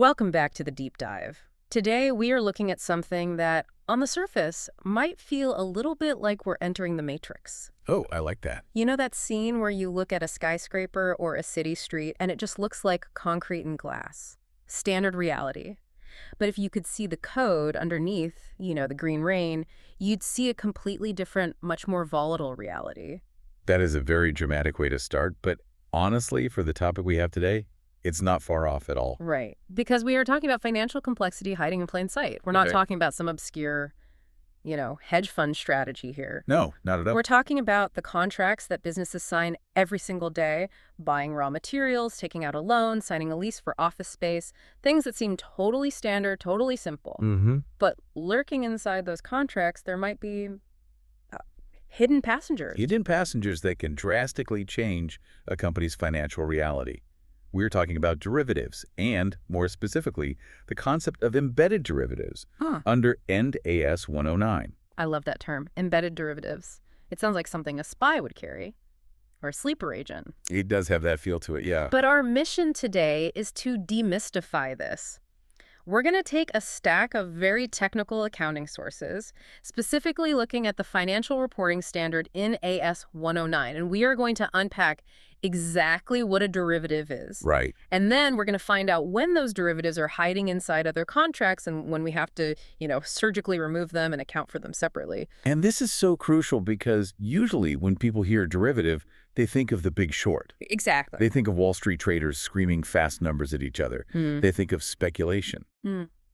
Welcome back to the deep dive. Today, we are looking at something that, on the surface, might feel a little bit like we're entering the Matrix. Oh, I like that. You know that scene where you look at a skyscraper or a city street and it just looks like concrete and glass? Standard reality. But if you could see the code underneath, the green rain, you'd see a completely different, much more volatile reality. That is a very dramatic way to start, but honestly, for the topic we have today, it's not far off at all. Right. Because we are talking about financial complexity hiding in plain sight. We're not Okay. talking about some obscure hedge fund strategy here. No, not at all. We're talking about the contracts that businesses sign every single day, buying raw materials, taking out a loan, signing a lease for office space, things that seem totally standard, totally simple. Mm-hmm. But lurking inside those contracts, there might be hidden passengers. Hidden passengers that can drastically change a company's financial reality. We're talking about derivatives and, more specifically, the concept of embedded derivatives under End AS 109. I love that term, embedded derivatives. It sounds like something a spy would carry, or a sleeper agent. It does have that feel to it, yeah. But our mission today is to demystify this. We're going to take a stack of very technical accounting sources, specifically looking at the financial reporting standard in AS 109, and we are going to unpack exactly what a derivative is. Right. And then we're going to find out when those derivatives are hiding inside other contracts and when we have to, surgically remove them and account for them separately. And this is so crucial because usually when people hear derivative, they think of The Big Short. Exactly. They think of Wall Street traders screaming fast numbers at each other. They think of speculation.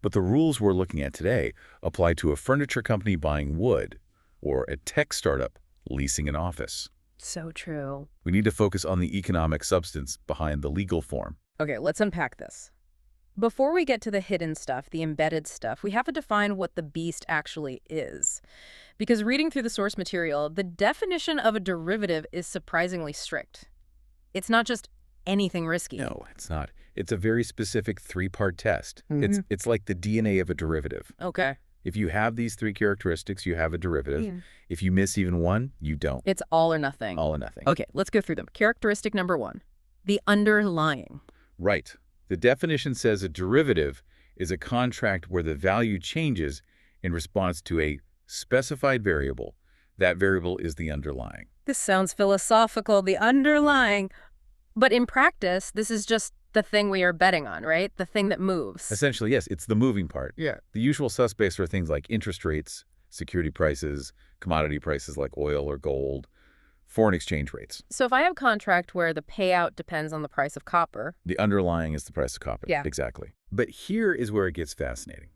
But the rules we're looking at today apply to a furniture company buying wood or a tech startup leasing an office. So true. We need to focus on the economic substance behind the legal form. Okay, let's unpack this. Before we get to the hidden stuff, the embedded stuff, we have to define what the beast actually is. Because reading through the source material, the definition of a derivative is surprisingly strict. It's not just anything risky. No, it's not. It's a very specific three-part test. It's like the DNA of a derivative. Okay. If you have these three characteristics, you have a derivative. If you miss even one, you don't. It's all or nothing. All or nothing. Okay, let's go through them. Characteristic number 1, the underlying. Right. The definition says a derivative is a contract where the value changes in response to a specified variable. That variable is the underlying. This sounds philosophical, the underlying. But in practice, this is just the thing we are betting on, right? The thing that moves. Essentially, yes, it's the moving part. Yeah. The usual suspects are things like interest rates, security prices, commodity prices like oil or gold, foreign exchange rates. So if I have a contract where the payout depends on the price of copper. The underlying is the price of copper. Yeah. Exactly. But here is where it gets fascinating.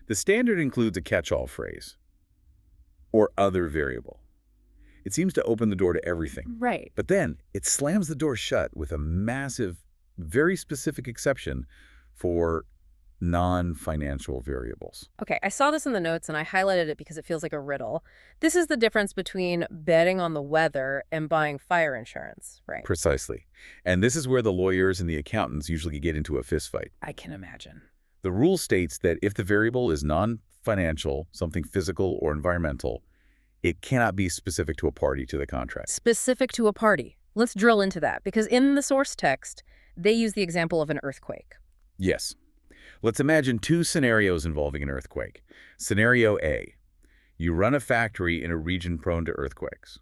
The standard includes a catch-all phrase, or other variable. It seems to open the door to everything. Right. But then it slams the door shut with a massive, very specific exception for non-financial variables. Okay, I saw this in the notes and I highlighted it because it feels like a riddle. This is the difference between betting on the weather and buying fire insurance, right? Precisely. And this is where the lawyers and the accountants usually get into a fistfight. I can imagine. The rule states that if the variable is non-financial, something physical or environmental, it cannot be specific to a party to the contract. Specific to a party. Let's drill into that because in the source text, they use the example of an earthquake. Yes. Let's imagine two scenarios involving an earthquake. Scenario A. You run a factory in a region prone to earthquakes.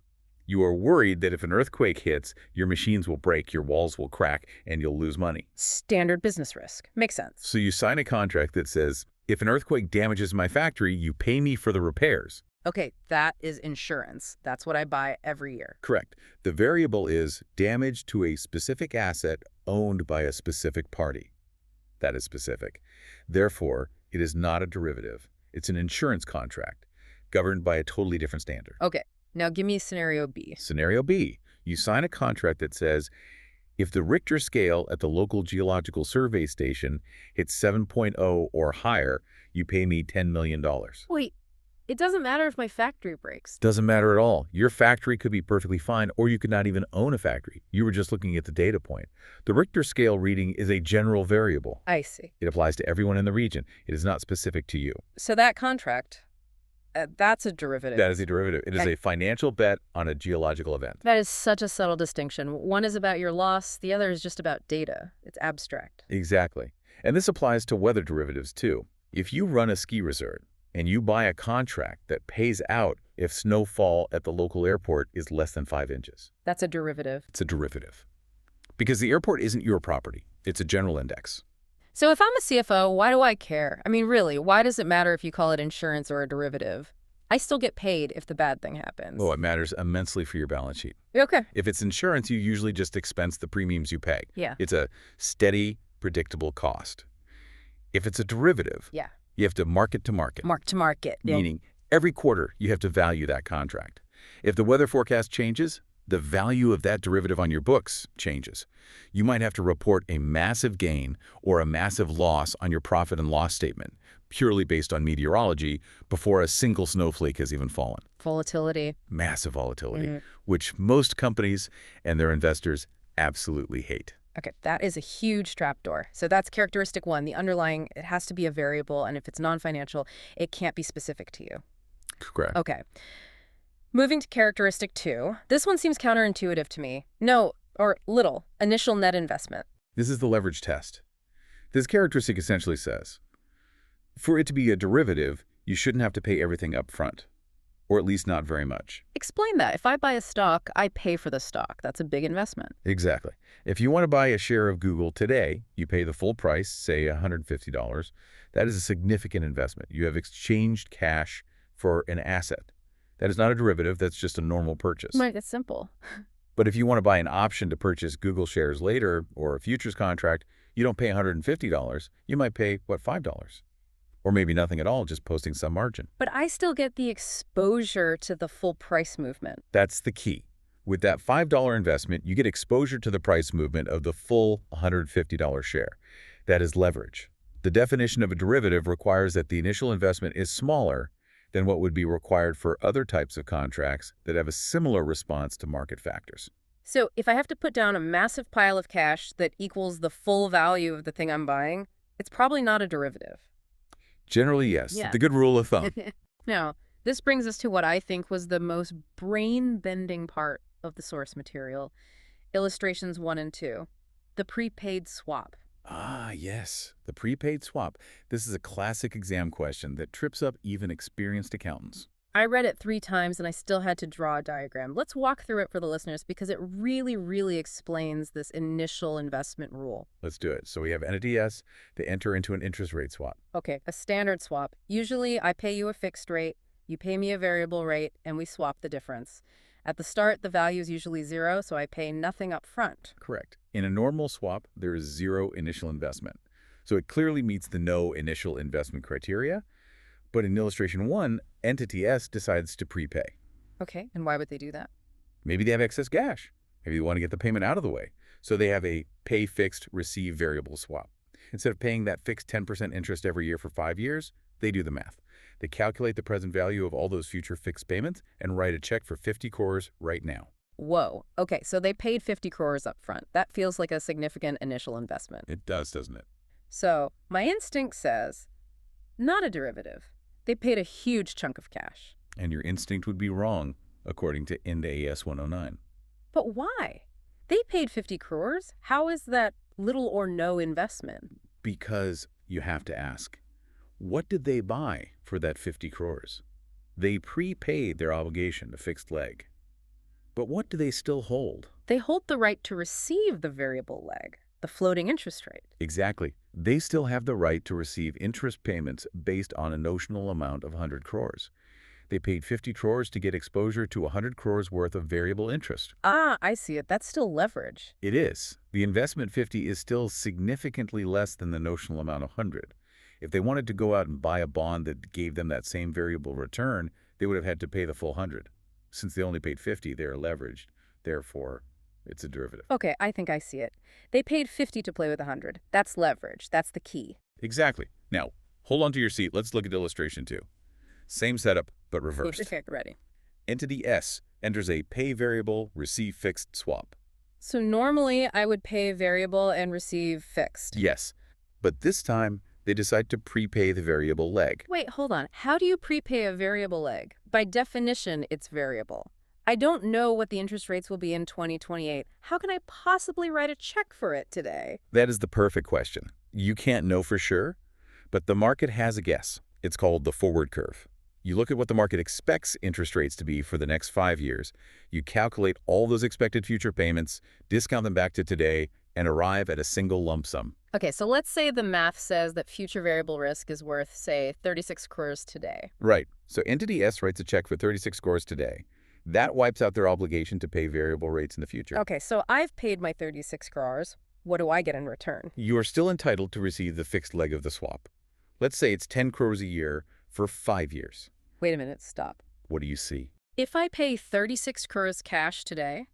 You are worried that if an earthquake hits, your machines will break, your walls will crack, and you'll lose money. Standard business risk. Makes sense. So you sign a contract that says, if an earthquake damages my factory, you pay me for the repairs. Okay, that is insurance. That's what I buy every year. Correct. The variable is damage to a specific asset owned by a specific party. That is specific. Therefore, it is not a derivative. It's an insurance contract governed by a totally different standard. Okay, now give me scenario B. Scenario B. You sign a contract that says, if the Richter scale at the local geological survey station hits 7.0 or higher, you pay me $10 million. Wait, it doesn't matter if my factory breaks. Doesn't matter at all. Your factory could be perfectly fine, or you could not even own a factory. You were just looking at the data point. The Richter scale reading is a general variable. I see. It applies to everyone in the region. It is not specific to you. So that contract, that's a derivative. That is a derivative. It is Okay. a financial bet on a geological event. That is such a subtle distinction. One is about your loss, the other is just about data. It's abstract. Exactly. And this applies to weather derivatives too. If you run a ski resort and you buy a contract that pays out if snowfall at the local airport is less than 5 inches, That's a derivative. it's a derivative. Because the airport isn't your property. It's a general index. So if I'm a CFO, why do I care? I mean, really, why does it matter if you call it insurance or a derivative? I still get paid if the bad thing happens. Oh, it matters immensely for your balance sheet. Okay. If it's insurance, you usually just expense the premiums you pay. Yeah. It's a steady, predictable cost. If it's a derivative, Yeah. you have to market to market, Mark to market. Yeah. meaning every quarter you have to value that contract. If the weather forecast changes, the value of that derivative on your books changes. You might have to report a massive gain or a massive loss on your profit and loss statement, purely based on meteorology, before a single snowflake has even fallen. Volatility. Massive volatility, which most companies and their investors absolutely hate. Okay, that is a huge trapdoor. So that's characteristic one. The underlying, it has to be a variable, and if it's non-financial, it can't be specific to you. Correct. Okay. Moving to characteristic two. This one seems counterintuitive to me. No, or little, initial net investment. This is the leverage test. This characteristic essentially says, for it to be a derivative, you shouldn't have to pay everything up front, or at least not very much. Explain that. If I buy a stock, I pay for the stock. That's a big investment. Exactly. If you want to buy a share of Google today, you pay the full price, say $150. That is a significant investment. You have exchanged cash for an asset. That is not a derivative, that's just a normal purchase. Right, it's simple. But if you want to buy an option to purchase Google shares later, or a futures contract, you don't pay $150. You might pay, what, $5? Or maybe nothing at all, just posting some margin. But I still get the exposure to the full price movement. That's the key. With that $5 investment, you get exposure to the price movement of the full $150 share. That is leverage. The definition of a derivative requires that the initial investment is smaller than what would be required for other types of contracts that have a similar response to market factors. So if I have to put down a massive pile of cash that equals the full value of the thing I'm buying, it's probably not a derivative. Generally, yes. Yeah. The good rule of thumb. Now, this brings us to what I think was the most brain-bending part of the source material, illustrations 1 and 2, the prepaid swap. Ah, yes. The prepaid swap. This is a classic exam question that trips up even experienced accountants. I read it 3 times and I still had to draw a diagram. Let's walk through it for the listeners because it really, really explains this initial investment rule. Let's do it. So we have entity S. They enter into an interest rate swap. Okay, a standard swap. Usually I pay you a fixed rate, you pay me a variable rate, and we swap the difference. At the start, the value is usually 0, so I pay nothing up front. Correct. In a normal swap, there is 0 initial investment. So it clearly meets the no initial investment criteria. But in illustration 1, entity S decides to prepay. Okay, and why would they do that? Maybe they have excess cash. Maybe they want to get the payment out of the way. So they have a pay fixed, receive variable swap. Instead of paying that fixed 10% interest every year for 5 years, they do the math. They calculate the present value of all those future fixed payments and write a check for 50 crores right now. Whoa. Okay, so they paid 50 crores up front. That feels like a significant initial investment. It does, doesn't it? So my instinct says, not a derivative. They paid a huge chunk of cash. And your instinct would be wrong, according to IND AS 109. But why? They paid 50 crores. How is that little or no investment? Because you have to ask, what did they buy for that 50 crores? They prepaid their obligation, the fixed leg. But what do they still hold? They hold the right to receive the variable leg, the floating interest rate. Exactly. They still have the right to receive interest payments based on a notional amount of 100 crores. They paid 50 crores to get exposure to 100 crores worth of variable interest. Ah, I see it. That's still leverage. It is. The investment 50 is still significantly less than the notional amount of 100. If they wanted to go out and buy a bond that gave them that same variable return, they would have had to pay the full 100. Since they only paid 50, they are leveraged. Therefore, it's a derivative. Okay, I think I see it. They paid 50 to play with 100. That's leverage. That's the key. Exactly. Now, hold on to your seat. Let's look at illustration 2. Same setup, but reversed. Okay, ready. Entity S enters a pay variable, receive fixed swap. So normally I would pay variable and receive fixed. Yes, but this time they decide to prepay the variable leg. Wait, hold on. How do you prepay a variable leg? By definition, it's variable. I don't know what the interest rates will be in 2028. How can I possibly write a check for it today? That is the perfect question. You can't know for sure, but the market has a guess. It's called the forward curve. You look at what the market expects interest rates to be for the next 5 years. You calculate all those expected future payments, discount them back to today, and arrive at a single lump sum. Okay, so let's say the math says that future variable risk is worth, say, 36 crores today. Right. So Entity S writes a check for 36 crores today. That wipes out their obligation to pay variable rates in the future. Okay, so I've paid my 36 crores. What do I get in return? You are still entitled to receive the fixed leg of the swap. Let's say it's 10 crores a year for 5 years. Wait a minute, stop. What do you see? If I pay 36 crores cash today,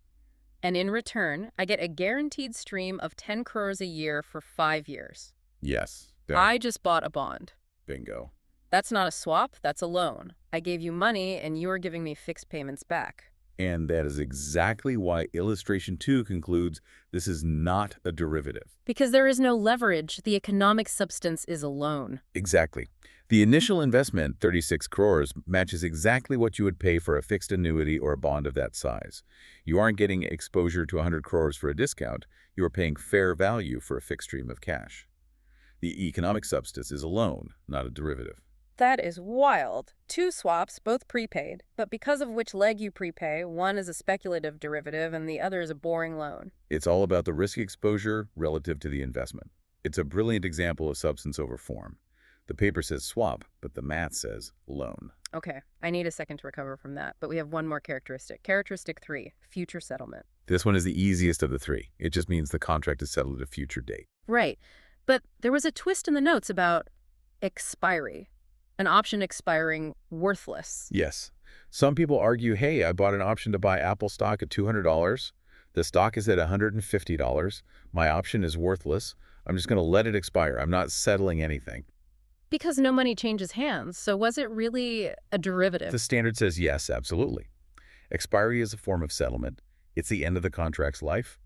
and in return, I get a guaranteed stream of 10 crores a year for 5 years. Yes. I just bought a bond. Bingo. That's not a swap, that's a loan. I gave you money and you are giving me fixed payments back. And that is exactly why illustration 2 concludes this is not a derivative. Because there is no leverage, the economic substance is a loan. Exactly. The initial investment, 36 crores, matches exactly what you would pay for a fixed annuity or a bond of that size. You aren't getting exposure to 100 crores for a discount. You are paying fair value for a fixed stream of cash. The economic substance is a loan, not a derivative. That is wild. 2 swaps, both prepaid, but because of which leg you prepay, one is a speculative derivative and the other is a boring loan. It's all about the risk exposure relative to the investment. It's a brilliant example of substance over form. The paper says swap, but the math says loan. Okay, I need a second to recover from that, but we have one more characteristic. Characteristic 3, future settlement. This one is the easiest of the 3. It just means the contract is settled at a future date. Right, but there was a twist in the notes about expiry. An option expiring worthless. Yes. Some people argue, hey, I bought an option to buy Apple stock at $200. The stock is at $150. My option is worthless. I'm just going to let it expire. I'm not settling anything. Because no money changes hands, so was it really a derivative? The standard says yes, absolutely. Expiry is a form of settlement. It's the end of the contract's life.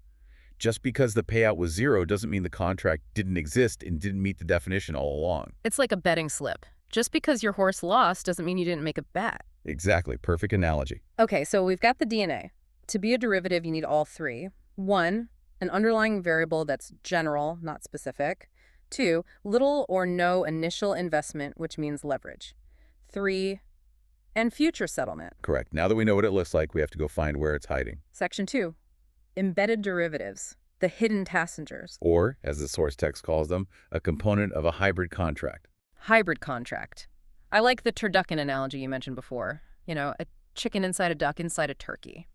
Just because the payout was zero doesn't mean the contract didn't exist and didn't meet the definition all along. It's like a betting slip. Just because your horse lost doesn't mean you didn't make a bet. Exactly. Perfect analogy. Okay, so we've got the DNA. To be a derivative, you need all 3. 1, an underlying variable that's general, not specific. 2, little or no initial investment, which means leverage. 3, and future settlement. Correct. Now that we know what it looks like, we have to go find where it's hiding. Section 2, embedded derivatives, the hidden passengers. Or, as the source text calls them, a component of a hybrid contract. Hybrid contract. I like the turducken analogy you mentioned before. You know, a chicken inside a duck inside a turkey.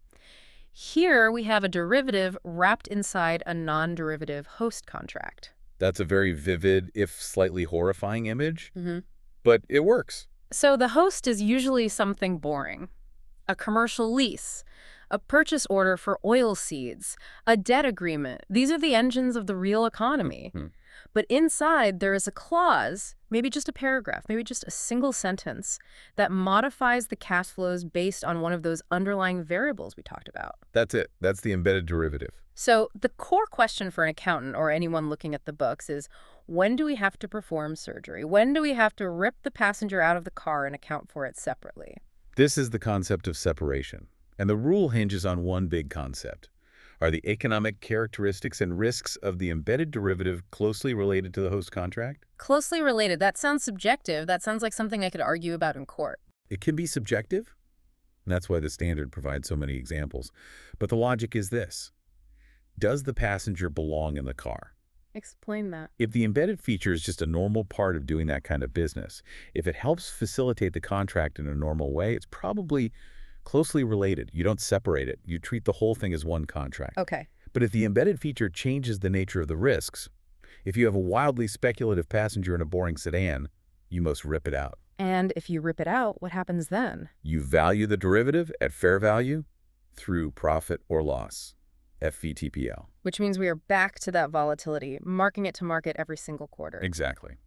Here we have a derivative wrapped inside a non-derivative host contract. That's a very vivid, if slightly horrifying image, Mm-hmm. but it works. So the host is usually something boring. A commercial lease, a purchase order for oil seeds, a debt agreement. These are the engines of the real economy. But inside there is a clause, maybe just a paragraph, maybe just a single sentence, that modifies the cash flows based on one of those underlying variables we talked about. That's it. That's the embedded derivative. So the core question for an accountant or anyone looking at the books is, when do we have to perform surgery? When do we have to rip the passenger out of the car and account for it separately? This is the concept of separation. And the rule hinges on one big concept. Are the economic characteristics and risks of the embedded derivative closely related to the host contract? Closely related. That sounds subjective. That sounds like something I could argue about in court. It can be subjective. And that's why the standard provides so many examples. But the logic is this. Does the passenger belong in the car? Explain that. If the embedded feature is just a normal part of doing that kind of business, if it helps facilitate the contract in a normal way, it's probably closely related. You don't separate it. You treat the whole thing as one contract. Okay. But if the embedded feature changes the nature of the risks, if you have a wildly speculative passenger in a boring sedan, you must rip it out. And if you rip it out, what happens then? You value the derivative at fair value through profit or loss, FVTPL. Which means we are back to that volatility, marking it to market every single quarter. Exactly.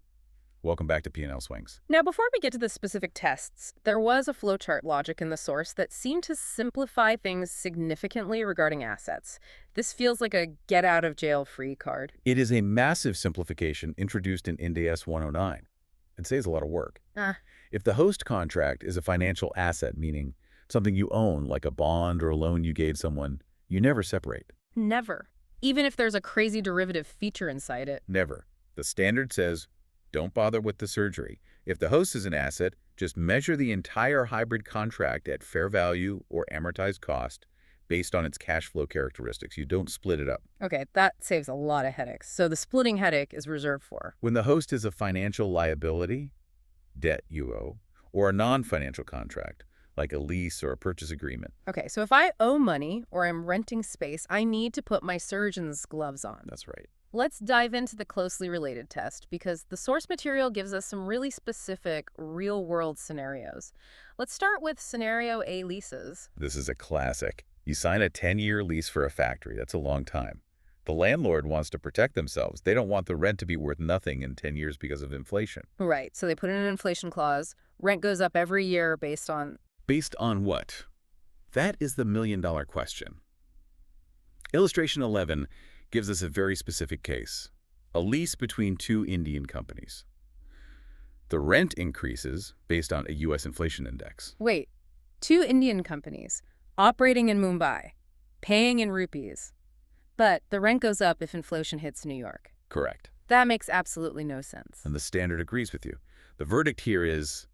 Welcome back to P&L Swings. Now, before we get to the specific tests, there was a flowchart logic in the source that seemed to simplify things significantly regarding assets. This feels like a get-out-of-jail-free card. It is a massive simplification introduced in IND AS 109. It saves a lot of work. If the host contract is a financial asset, meaning something you own, like a bond or a loan you gave someone, you never separate. Never. Even if there's a crazy derivative feature inside it. Never. The standard says, don't bother with the surgery. If the host is an asset, just measure the entire hybrid contract at fair value or amortized cost based on its cash flow characteristics. You don't split it up. Okay, that saves a lot of headaches. So the splitting headache is reserved for. When the host is a financial liability, debt you owe, or a non-financial contract, like a lease or a purchase agreement. Okay, so if I owe money or I'm renting space, I need to put my surgeon's gloves on. That's right. Let's dive into the closely related test because the source material gives us some really specific real-world scenarios. Let's start with scenario A, leases. This is a classic. You sign a 10-year lease for a factory. That's a long time. The landlord wants to protect themselves. They don't want the rent to be worth nothing in 10 years because of inflation. Right, so they put in an inflation clause. Rent goes up every year based on... Based on what? That is the million-dollar question. Illustration 11 gives us a very specific case, a lease between two Indian companies. The rent increases based on a U.S. inflation index. Wait, two Indian companies operating in Mumbai, paying in rupees, but the rent goes up if inflation hits New York. Correct. That makes absolutely no sense. And the standard agrees with you. The verdict here is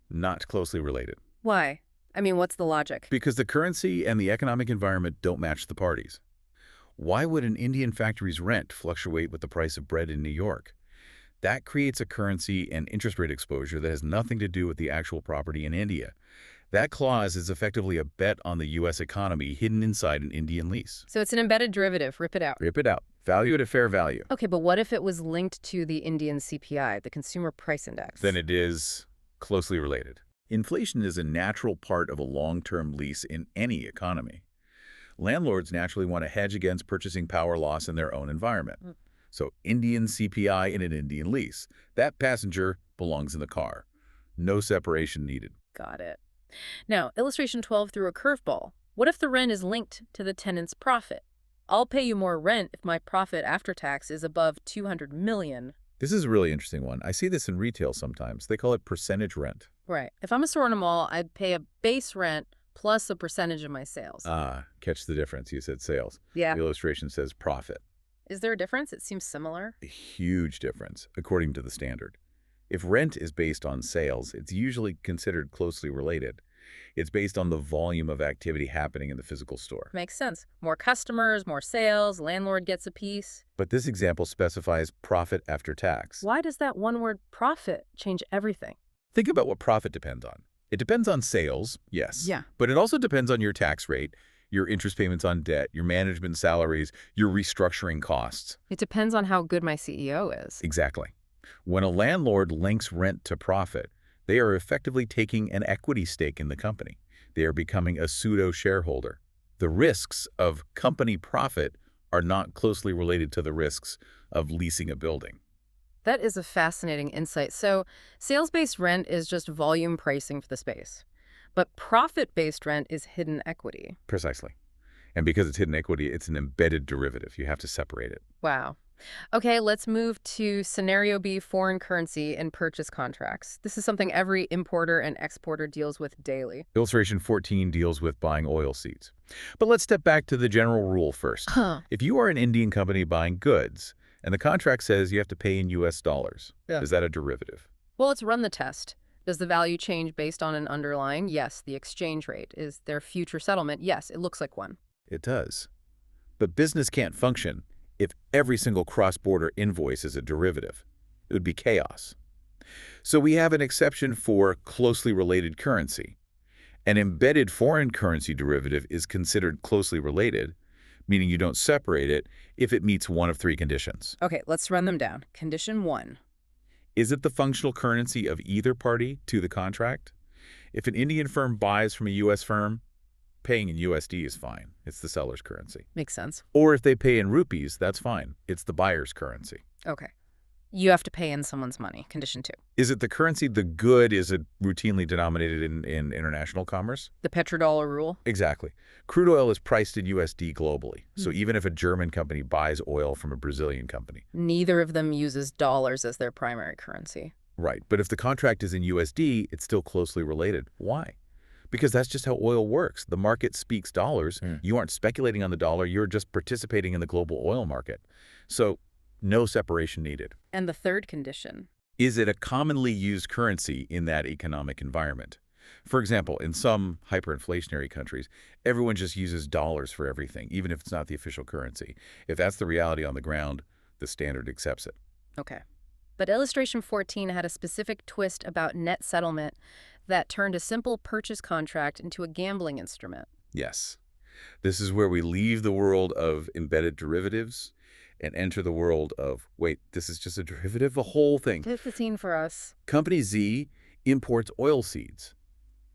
not closely related. Why? I mean, what's the logic? Because the currency and the economic environment don't match the parties. Why would an Indian factory's rent fluctuate with the price of bread in New York? That creates a currency and interest rate exposure that has nothing to do with the actual property in India. That clause is effectively a bet on the U.S. economy hidden inside an Indian lease. So it's an embedded derivative. Rip it out. Rip it out. Value at a fair value. Okay, but what if it was linked to the Indian CPI, the Consumer Price Index? Then it is closely related. Inflation is a natural part of a long-term lease in any economy. Landlords naturally want to hedge against purchasing power loss in their own environment. So Indian CPI in an Indian lease. That passenger belongs in the car. No separation needed. Got it. Now, illustration 12 threw a curveball. What if the rent is linked to the tenant's profit? I'll pay you more rent if my profit after tax is above $200 million. This is a really interesting one. I see this in retail sometimes. They call it percentage rent. Right. If I'm a store in a mall, I'd pay a base rent plus a percentage of my sales. Catch the difference. You said sales. Yeah. The illustration says profit. Is there a difference? It seems similar. A huge difference, according to the standard. If rent is based on sales, it's usually considered closely related. It's based on the volume of activity happening in the physical store. Makes sense. More customers, more sales, landlord gets a piece. But this example specifies profit after tax. Why does that one word profit change everything? Think about what profit depends on. It depends on sales, yes. Yeah. But it also depends on your tax rate, your interest payments on debt, your management salaries, your restructuring costs. It depends on how good my CEO is. Exactly. When a landlord links rent to profit, they are effectively taking an equity stake in the company. They are becoming a pseudo-shareholder. The risks of company profit are not closely related to the risks of leasing a building. That is a fascinating insight. So sales-based rent is just volume pricing for the space. But profit-based rent is hidden equity. Precisely. And because it's hidden equity, it's an embedded derivative. You have to separate it. Wow. Okay, let's move to scenario B, foreign currency and purchase contracts. This is something every importer and exporter deals with daily. Illustration 14 deals with buying oil seeds. But let's step back to the general rule first. If you are an Indian company buying goods, and the contract says you have to pay in U.S. dollars, is that a derivative? Well, let's run the test. Does the value change based on an underlying? Yes. The exchange rate. Is there future settlement? Yes, it looks like one. It does. But business can't function if every single cross-border invoice is a derivative. It would be chaos. So we have an exception for closely related currency. An embedded foreign currency derivative is considered closely related, meaning you don't separate it if it meets one of three conditions. Okay, let's run them down. Condition 1. Is it the functional currency of either party to the contract? If an Indian firm buys from a U.S. firm, paying in USD is fine. It's the seller's currency. Makes sense. Or if they pay in rupees, that's fine. It's the buyer's currency. Okay. You have to pay in someone's money. Condition 2. Is it the currency the good is it routinely denominated in international commerce? The petrodollar rule? Exactly. Crude oil is priced in USD globally. So even if a German company buys oil from a Brazilian company. Neither of them uses dollars as their primary currency. Right. But if the contract is in USD, it's still closely related. Why? Because that's just how oil works. The market speaks dollars. You aren't speculating on the dollar. You're just participating in the global oil market. So no separation needed. And the third condition. Is it a commonly used currency in that economic environment? For example, in some hyperinflationary countries, everyone just uses dollars for everything, even if it's not the official currency. If that's the reality on the ground, the standard accepts it. Okay. But illustration 14 had a specific twist about net settlement that turned a simple purchase contract into a gambling instrument. Yes. This is where we leave the world of embedded derivatives and enter the world of, wait, this is just a derivative? The whole thing. Set the scene for us. Company Z imports oil seeds.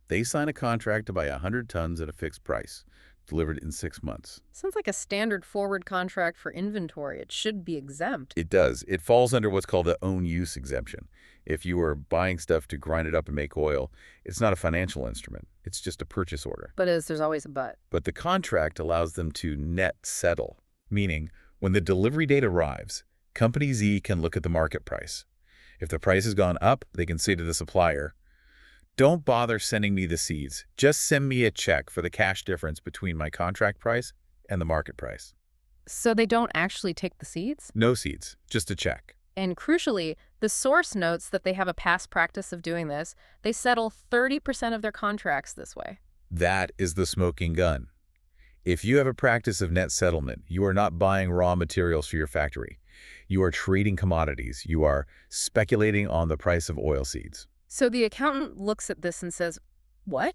They sign a contract to buy 100 tons at a fixed price, delivered in 6 months. Sounds like a standard forward contract for inventory. It should be exempt. It does. It falls under what's called the own use exemption. If you are buying stuff to grind it up and make oil, it's not a financial instrument. It's just a purchase order. But there's always a but. But the contract allows them to net settle, meaning when the delivery date arrives, Company Z can look at the market price. If the price has gone up, they can say to the supplier, don't bother sending me the seeds. Just send me a check for the cash difference between my contract price and the market price. So they don't actually take the seeds? No seeds, just a check. And crucially, the source notes that they have a past practice of doing this. They settle 30% of their contracts this way. That is the smoking gun. If you have a practice of net settlement, you are not buying raw materials for your factory. You are trading commodities. You are speculating on the price of oil seeds. So the accountant looks at this and says, what?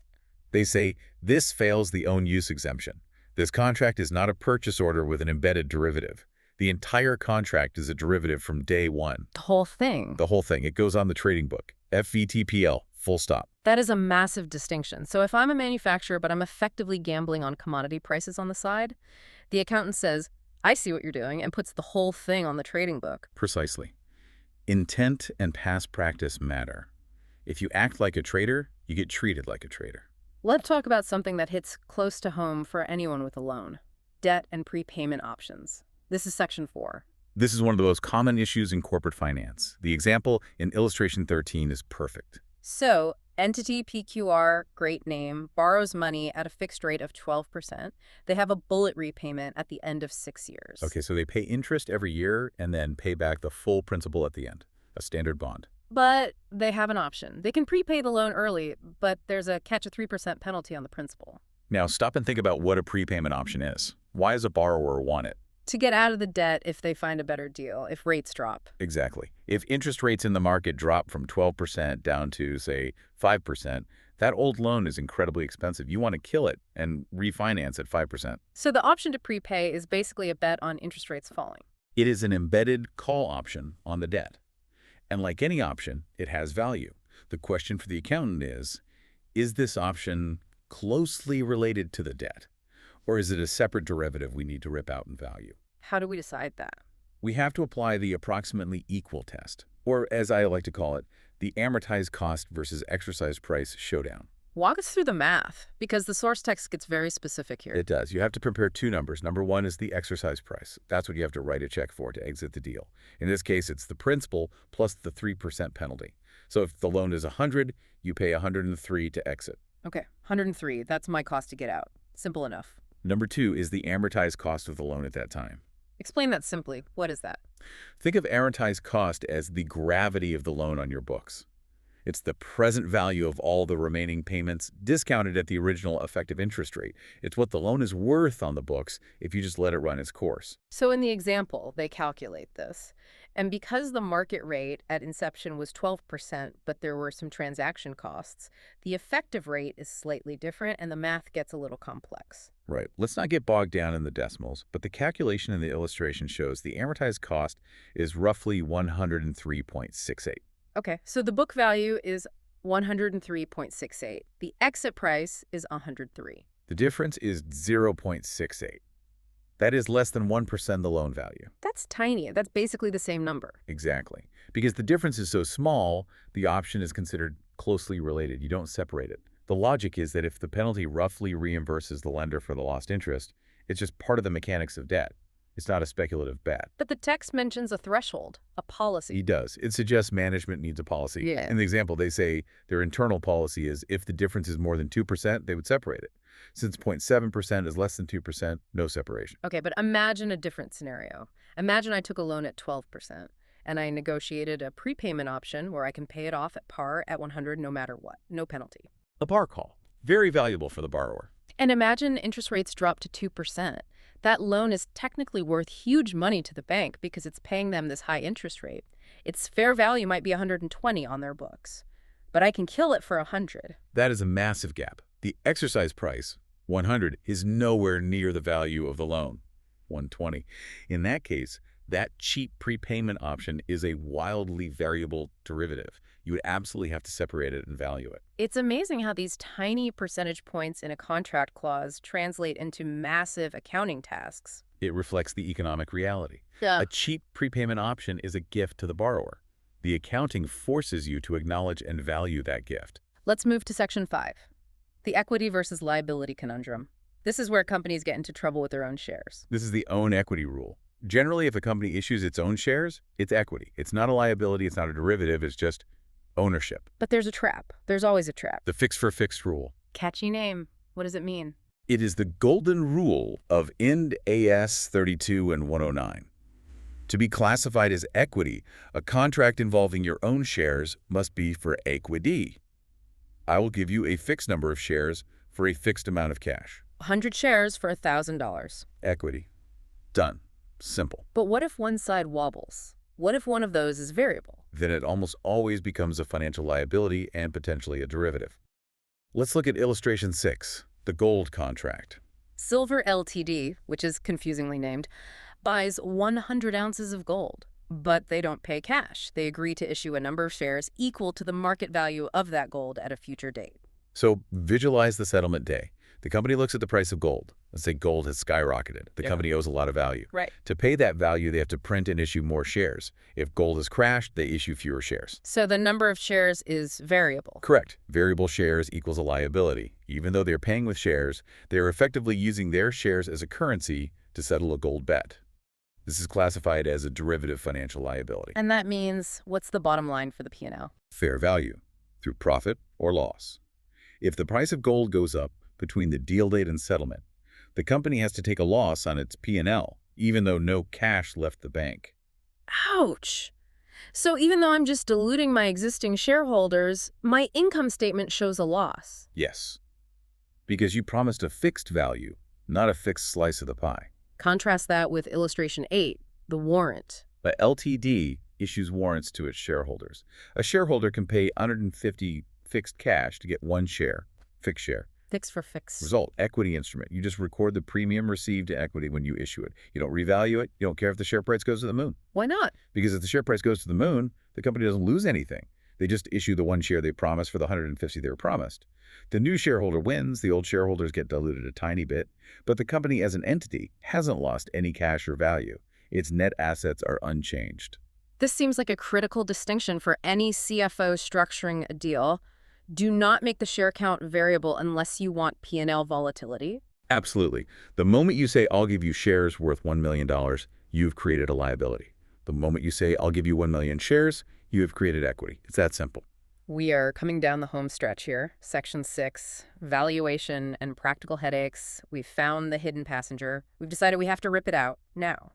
They say, this fails the own use exemption. This contract is not a purchase order with an embedded derivative. The entire contract is a derivative from day one. The whole thing. The whole thing. It goes on the trading book. FVTPL, full stop. That is a massive distinction. So if I'm a manufacturer, but I'm effectively gambling on commodity prices on the side, the accountant says, I see what you're doing, and puts the whole thing on the trading book. Precisely. Intent and past practice matter. If you act like a trader, you get treated like a trader. Let's talk about something that hits close to home for anyone with a loan. Debt and prepayment options. This is section 4. This is one of the most common issues in corporate finance. The example in illustration 13 is perfect. So, entity PQR, great name, borrows money at a fixed rate of 12%. They have a bullet repayment at the end of 6 years. Okay, so they pay interest every year and then pay back the full principal at the end, a standard bond. But they have an option. They can prepay the loan early, but there's a catch a 3% penalty on the principal. Now, stop and think about what a prepayment option is. Why does a borrower want it? To get out of the debt if they find a better deal, if rates drop. Exactly. If interest rates in the market drop from 12% down to, say, 5%, that old loan is incredibly expensive. You want to kill it and refinance at 5%. So the option to prepay is basically a bet on interest rates falling. It is an embedded call option on the debt. And like any option, it has value. The question for the accountant is this option closely related to the debt? Or is it a separate derivative we need to rip out in value? How do we decide that? We have to apply the approximately equal test, or as I like to call it, the amortized cost versus exercise price showdown. Walk us through the math, because the source text gets very specific here. It does. You have to prepare two numbers. Number one is the exercise price. That's what you have to write a check for to exit the deal. In this case, it's the principal plus the 3% penalty. So if the loan is 100, you pay 103 to exit. Okay, 103. That's my cost to get out. Simple enough. Number two is the amortized cost of the loan at that time. Explain that simply. What is that? Think of amortized cost as the gravity of the loan on your books. It's the present value of all the remaining payments discounted at the original effective interest rate. It's what the loan is worth on the books if you just let it run its course. So in the example, they calculate this. And because the market rate at inception was 12%, but there were some transaction costs, the effective rate is slightly different and the math gets a little complex. Right. Let's not get bogged down in the decimals, but the calculation in the illustration shows the amortized cost is roughly 103.68. Okay, so the book value is 103.68. The exit price is 103. The difference is 0.68. That is less than 1% the loan value. That's tiny. That's basically the same number. Exactly. Because the difference is so small, the option is considered closely related. You don't separate it. The logic is that if the penalty roughly reimburses the lender for the lost interest, it's just part of the mechanics of debt. It's not a speculative bet. But the text mentions a threshold, a policy. It does. It suggests management needs a policy. Yeah. In the example, they say their internal policy is if the difference is more than 2%, they would separate it. Since 0.7% is less than 2%, no separation. Okay, but imagine a different scenario. Imagine I took a loan at 12%, and I negotiated a prepayment option where I can pay it off at par at 100 no matter what, no penalty. A bar call. Very valuable for the borrower. And imagine interest rates drop to 2%. That loan is technically worth huge money to the bank because it's paying them this high interest rate. Its fair value might be 120 on their books, but I can kill it for 100. That is a massive gap. The exercise price, 100, is nowhere near the value of the loan, 120. In that case, that cheap prepayment option is a wildly variable derivative. You would absolutely have to separate it and value it. It's amazing how these tiny percentage points in a contract clause translate into massive accounting tasks. It reflects the economic reality. Yeah. A cheap prepayment option is a gift to the borrower. The accounting forces you to acknowledge and value that gift. Let's move to Section 5, the equity versus liability conundrum. This is where companies get into trouble with their own shares. This is the own equity rule. Generally, if a company issues its own shares, it's equity. It's not a liability, it's not a derivative, it's just ownership. But there's a trap. There's always a trap. The fixed for fixed rule. Catchy name. What does it mean? It is the golden rule of IND AS 32 and 109. To be classified as equity, a contract involving your own shares must be for equity. I will give you a fixed number of shares for a fixed amount of cash. 100 shares for $1,000. Equity. Done. Simple. But what if one side wobbles? What if one of those is variable? Then it almost always becomes a financial liability and potentially a derivative. Let's look at illustration 6, the gold contract. Silver Ltd., which is confusingly named, buys 100 ounces of gold, but they don't pay cash. They agree to issue a number of shares equal to the market value of that gold at a future date. So visualize the settlement day. The company looks at the price of gold. Let's say gold has skyrocketed. The company owes a lot of value. Right. To pay that value, they have to print and issue more shares. If gold has crashed, they issue fewer shares. So the number of shares is variable. Correct. Variable shares equals a liability. Even though they're paying with shares, they are effectively using their shares as a currency to settle a gold bet. This is classified as a derivative financial liability. And that means, what's the bottom line for the P&L? Fair value, through profit or loss. If the price of gold goes up between the deal date and settlement, the company has to take a loss on its P&L, even though no cash left the bank. Ouch! So even though I'm just diluting my existing shareholders, my income statement shows a loss. Yes, because you promised a fixed value, not a fixed slice of the pie. Contrast that with illustration 8, the warrant. But LTD issues warrants to its shareholders. A shareholder can pay 150 fixed cash to get one share, fixed share. Fix for fix. Result, equity instrument. You just record the premium received to equity when you issue it. You don't revalue it. You don't care if the share price goes to the moon. Why not? Because if the share price goes to the moon, the company doesn't lose anything. They just issue the one share they promised for the 150 they were promised. The new shareholder wins, the old shareholders get diluted a tiny bit, but the company as an entity hasn't lost any cash or value. Its net assets are unchanged. This seems like a critical distinction for any CFO structuring a deal. Do not make the share count variable unless you want P&L volatility. Absolutely. The moment you say, I'll give you shares worth $1 million, you've created a liability. The moment you say, I'll give you 1 million shares, you have created equity. It's that simple. We are coming down the home stretch here. Section 6, valuation and practical headaches. We've found the hidden passenger. We've decided we have to rip it out. Now,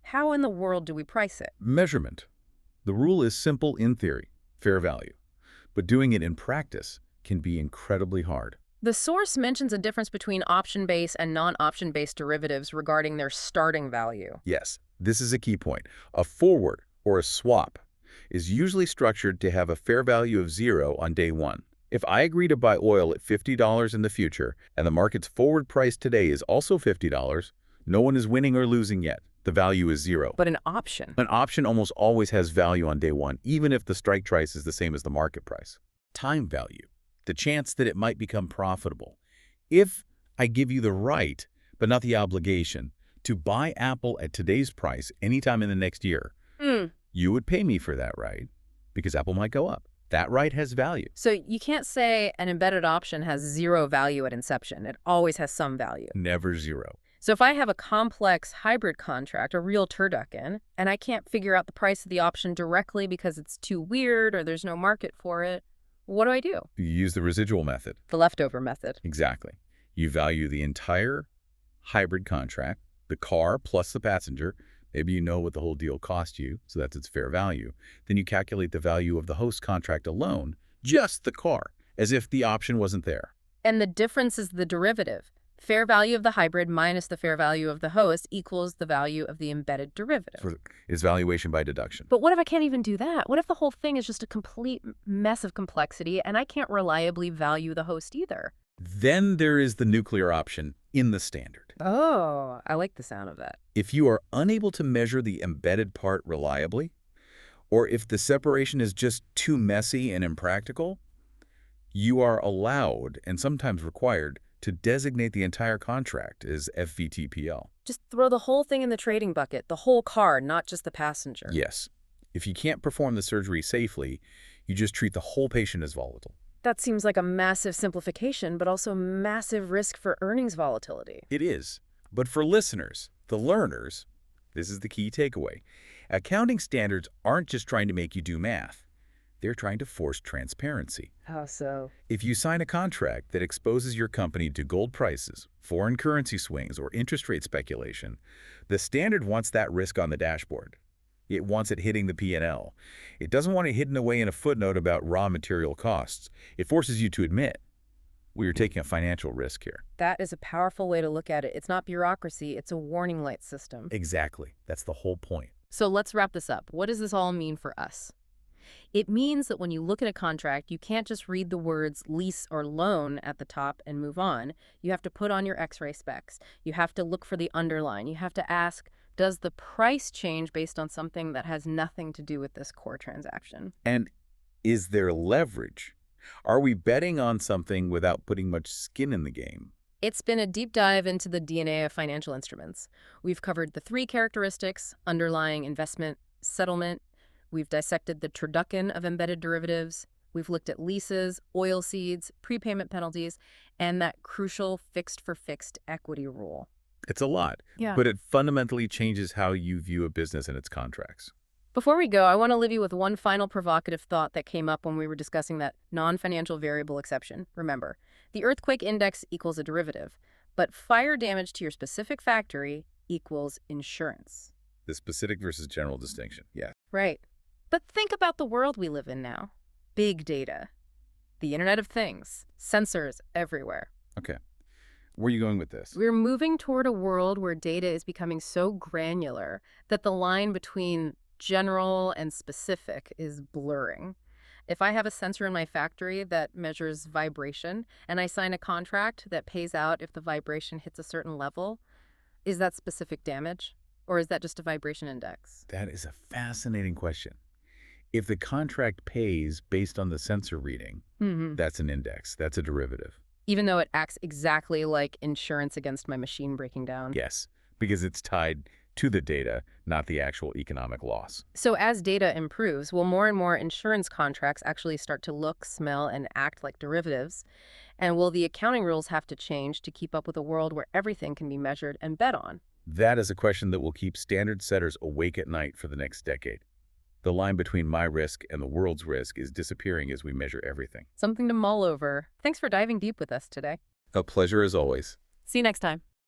how in the world do we price it? Measurement. The rule is simple in theory, fair value. But doing it in practice can be incredibly hard. The source mentions a difference between option-based and non-option-based derivatives regarding their starting value. Yes, this is a key point. A forward, or a swap, is usually structured to have a fair value of 0 on day one. If I agree to buy oil at $50 in the future, and the market's forward price today is also $50, no one is winning or losing yet. The value is 0. But an option? An option almost always has value on day one, even if the strike price is the same as the market price. Time value, the chance that it might become profitable. If I give you the right, but not the obligation, to buy Apple at today's price anytime in the next year, you would pay me for that right, because Apple might go up. That right has value. So you can't say an embedded option has 0 value at inception. It always has some value. Never 0. So if I have a complex hybrid contract, a real turducken, and I can't figure out the price of the option directly because it's too weird or there's no market for it, what do? You use the residual method. The leftover method. Exactly. You value the entire hybrid contract, the car plus the passenger, Maybe you know what the whole deal cost you, so that's its fair value. Then you calculate the value of the host contract alone, just the car, as if the option wasn't there. And the difference is the derivative. Fair value of the hybrid minus the fair value of the host equals the value of the embedded derivative. It's valuation by deduction. But what if I can't even do that? What if the whole thing is just a complete mess of complexity and I can't reliably value the host either? Then there is the nuclear option in the standard. Oh, I like the sound of that. If you are unable to measure the embedded part reliably, or if the separation is just too messy and impractical, you are allowed, and sometimes required, to designate the entire contract as FVTPL. Just throw the whole thing in the trading bucket, the whole car, not just the passenger. Yes. If you can't perform the surgery safely, you just treat the whole patient as volatile. That seems like a massive simplification, but also massive risk for earnings volatility. It is. But for listeners, the learners, this is the key takeaway. Accounting standards aren't just trying to make you do math. They're trying to force transparency. How so? If you sign a contract that exposes your company to gold prices, foreign currency swings, or interest rate speculation, the standard wants that risk on the dashboard. It wants it hitting the P&L. It doesn't want it hidden away in a footnote about raw material costs. It forces you to admit, we are taking a financial risk here. That is a powerful way to look at it. It's not bureaucracy, it's a warning light system. Exactly. That's the whole point. So let's wrap this up. What does this all mean for us? It means that when you look at a contract, you can't just read the words lease or loan at the top and move on. You have to put on your X-ray specs. You have to look for the underline. You have to ask, does the price change based on something that has nothing to do with this core transaction? And is there leverage? Are we betting on something without putting much skin in the game? It's been a deep dive into the DNA of financial instruments. We've covered the three characteristics: underlying, investment, settlement. We've dissected the turducken of embedded derivatives. We've looked at leases, oil seeds, prepayment penalties, and that crucial fixed-for-fixed equity rule. It's a lot, Yeah. but it fundamentally changes how you view a business and its contracts. Before we go, I want to leave you with one final provocative thought that came up when we were discussing that non-financial variable exception. Remember, the earthquake index equals a derivative, but fire damage to your specific factory equals insurance. The specific versus general distinction, yeah. Right. But think about the world we live in now. Big data, the Internet of Things, sensors everywhere. Okay. Where are you going with this? We're moving toward a world where data is becoming so granular that the line between general and specific is blurring. If I have a sensor in my factory that measures vibration and I sign a contract that pays out if the vibration hits a certain level, is that specific damage? Or is that just a vibration index? That is a fascinating question. If the contract pays based on the sensor reading, that's an index. That's a derivative. Even though it acts exactly like insurance against my machine breaking down. Yes, because it's tied to the data, not the actual economic loss. So as data improves, will more and more insurance contracts actually start to look, smell, and act like derivatives? And will the accounting rules have to change to keep up with a world where everything can be measured and bet on? That is a question that will keep standard setters awake at night for the next decade. The line between my risk and the world's risk is disappearing as we measure everything. Something to mull over. Thanks for diving deep with us today. A pleasure as always. See you next time.